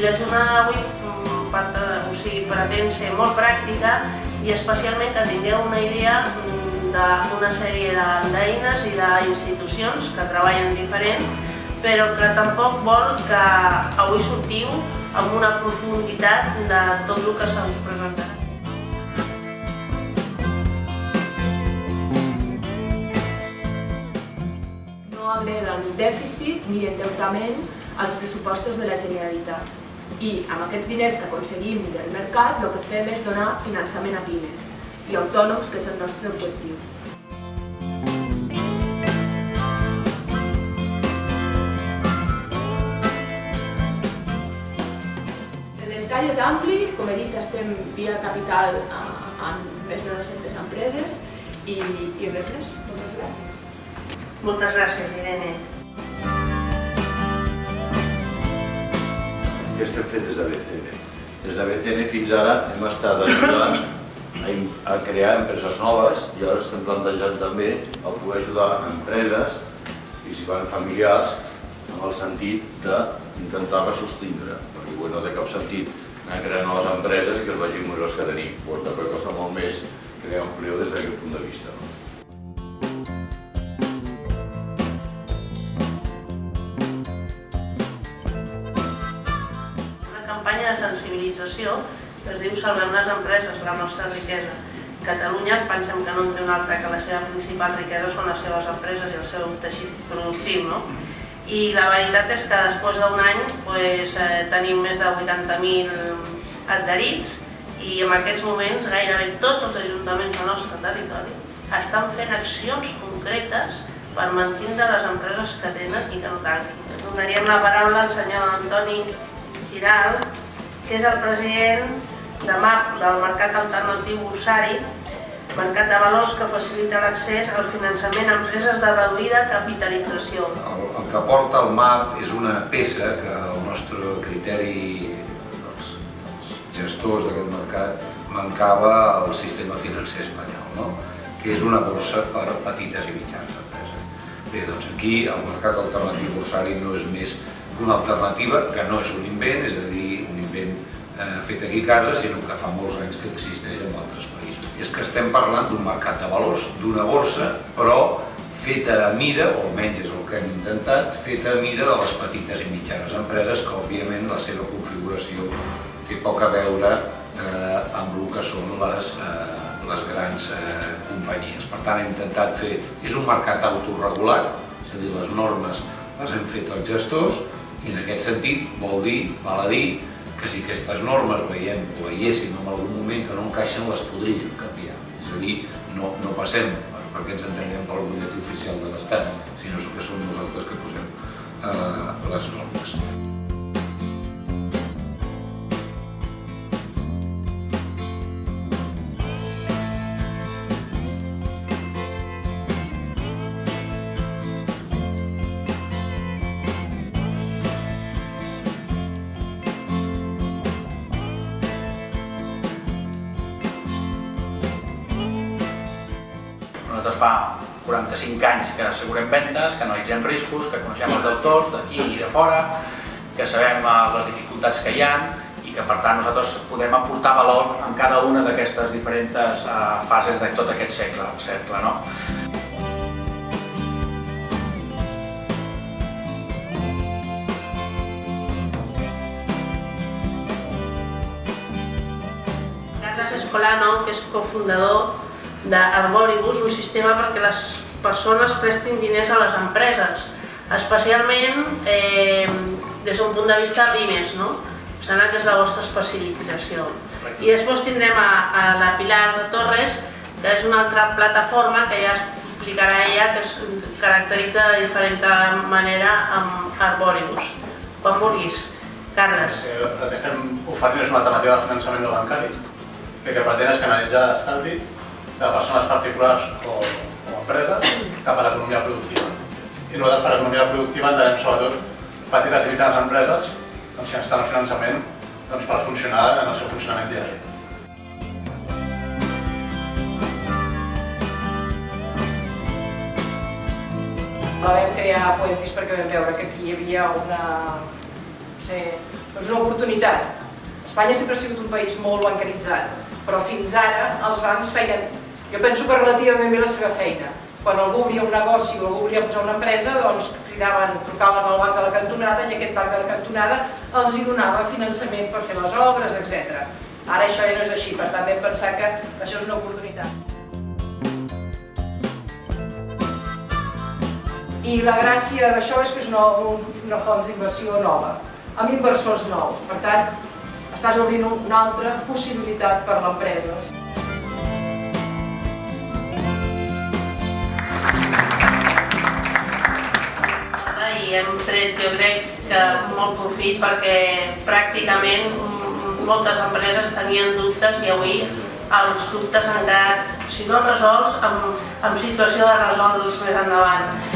la jornada d'avui pretén ser molt pràctica i especialment que tingueu una idea d'una sèrie d'eines i d'institucions que treballen diferent, però que tampoc vol que avui sortiu amb una profunditat de tot el que se us presentarà. No agrega ni dèficit ni endeutament als pressupostos de la Generalitat. I amb aquests diners que aconseguim del mercat el que fem és donar finançament a pimes i autònoms, que és el nostre objectiu. El ventall és ampli, com he dit, estem via capital amb més de 200 empreses i res més. Moltes gràcies. Moltes gràcies, Irene. Què estem fent des de BCN? Des de BCN fins ara hem estat ajudant a crear empreses noves i ara estem plantejant també a poder ajudar empreses, principalment familiars, en el sentit d'intentar-les sostindre, perquè no té cap sentit anar creant noves empreses i que es vagin morir les que tenim, però també costa molt més crear empleo des d'aquest punt de vista. Campanya de sensibilització que es diu Salvem les empreses, la nostra riquesa. Catalunya pensem que no en té una altra, que la seva principal riquesa són les seves empreses i el seu teixit productiu. I la veritat és que després d'un any tenim més de 80.000 adherits i en aquests moments gairebé tots els ajuntaments del nostre territori estan fent accions concretes per mantindre les empreses que tenen i que no tanquin. Donaríem la paraula al senyor Antoni Giral, que és el president de MAP, del Mercat Alternatiu Borsari, mercat de valors que facilita l'accés al finançament a empreses de reduïda capitalització. El que porta el MAP és una peça que al nostre criteri dels gestors d'aquest mercat mancava al sistema financer espanyol, que és una borsa per petites i mitjanes empreses. Bé, doncs aquí el Mercat Alternatiu Borsari no és més una alternativa que no és un invent, és a dir, un invent fet aquí a casa, sinó que fa molts anys que existeix en altres països. És que estem parlant d'un mercat de valors, d'una borsa, però feta a mida, o almenys és el que hem intentat, feta a mida de les petites i mitjanes empreses, que òbviament la seva configuració té poc a veure amb el que són les grans companyies. Per tant, hem intentat fer... És un mercat autorregulat, és a dir, les normes les hem fet els gestors, i en aquest sentit val a dir que si aquestes normes veiéssim en algun moment que no encaixen, les podríem canviar. És a dir, no passem perquè ens entenguem pel butlletí oficial de l'Estat, sinó que som nosaltres que posem les normes. Nosaltres fa 45 anys que assegurem ventes, que analitzem riscos, que coneixem els deutors d'aquí i de fora, que sabem les dificultats que hi ha i que per tant nosaltres podem aportar valor en cada una d'aquestes diferents fases de tot aquest cercle. Carles Escolano, que és cofundador d'Arboribus, un sistema perquè les persones prestin diners a les empreses, especialment des d'un punt de vista pimes, no? Em sembla que és la vostra especialització. I després tindrem a la Pilar Torres, que és una altra plataforma que ja explicarà ella, que es caracteritza de diferent manera amb Arboribus. Quan vulguis. Carles. El que estem oferint és una alternativa de finançament no bancari, que pretén és canalitzar l'estalvi de persones particulars o empreses cap a l'economia productiva. I nosaltres per economia productiva entenem sobretot petites i mitjanes empreses que necessiten el finançament per funcionar en el seu funcionament diari. La vam crear a Puentis perquè vam veure que aquí hi havia una És una oportunitat. Espanya sempre ha sigut un país molt bancaritzat, però fins ara els bancs feien, jo penso que relativament bé la seva feina. Quan algú obria un negoci o algú volia posar una empresa, doncs trucaven al banc de la cantonada i aquest banc de la cantonada els hi donava finançament per fer les obres, etc. Ara això ja no és així, per tant vam pensar que això és una oportunitat. I la gràcia d'això és que és una font d'inversió nova, amb inversors nous. Per tant, estàs obrint una altra possibilitat per l'empresa. I hem tret, jo crec, que molt profit perquè pràcticament moltes empreses tenien dubtes i avui els dubtes han quedat, si no resolts, en situació de resoldre'ls més endavant.